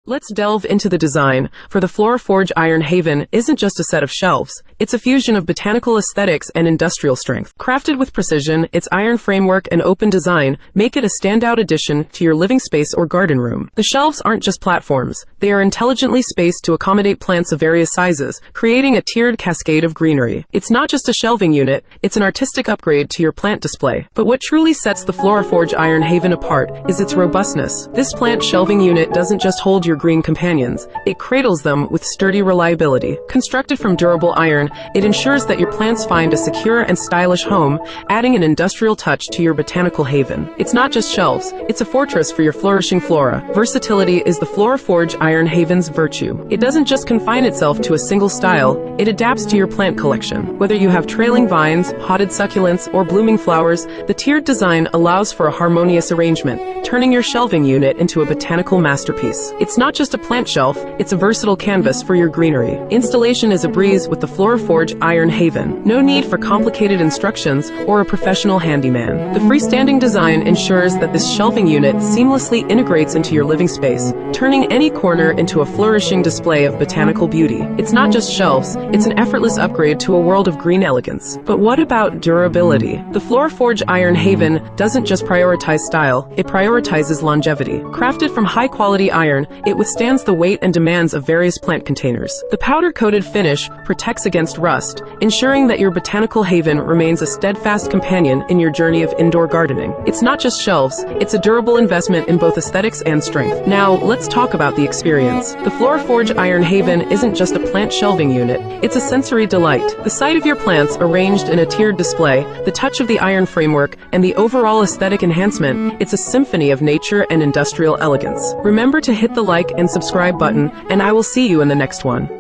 Let's delve into the design, for the FloraForge Iron Haven isn't just a set of shelves, it's a fusion of botanical aesthetics and industrial strength. Crafted with precision, its iron framework and open design make it a standout addition to your living space or garden room. The shelves aren't just platforms, they are intelligently spaced to accommodate plants of various sizes, creating a tiered cascade of greenery. It's not just a shelving unit, it's an artistic upgrade to your plant display. But what truly sets the FloraForge Iron Haven apart is its robustness. This plant shelving unit doesn't just hold your green companions, it cradles them with sturdy reliability. Constructed from durable iron, it ensures that your plants find a secure and stylish home, adding an industrial touch to your botanical haven. It's not just shelves, it's a fortress for your flourishing flora. Versatility is the FloraForge Iron Haven's virtue. It doesn't just confine itself to a single style, it adapts to your plant collection. Whether you have trailing vines, potted succulents, or blooming flowers, the tiered design allows for a harmonious arrangement, turning your shelving unit into a botanical masterpiece. It's not just a plant shelf, it's a versatile canvas for your greenery. Installation is a breeze with the FloraForge Iron Haven. No need for complicated instructions or a professional handyman. The freestanding design ensures that this shelving unit seamlessly integrates into your living space, turning any corner into a flourishing display of botanical beauty. It's not just shelves, it's an effortless upgrade to a world of green elegance. But what about durability? The FloraForge Iron Haven doesn't just prioritize style, it prioritizes longevity. Crafted from high-quality iron, it withstands the weight and demands of various plant containers. The powder-coated finish protects against rust, ensuring that your botanical haven remains a steadfast companion in your journey of indoor gardening. It's not just shelves, it's a durable investment in both aesthetics and strength. Now, let's talk about the experience. The FloraForge Iron Haven isn't just a plant shelving unit, it's a sensory delight. The sight of your plants arranged in a tiered display, the touch of the iron framework, and the overall aesthetic enhancement, it's a symphony of nature and industrial elegance. Remember to hit the like and subscribe button, and I will see you in the next one.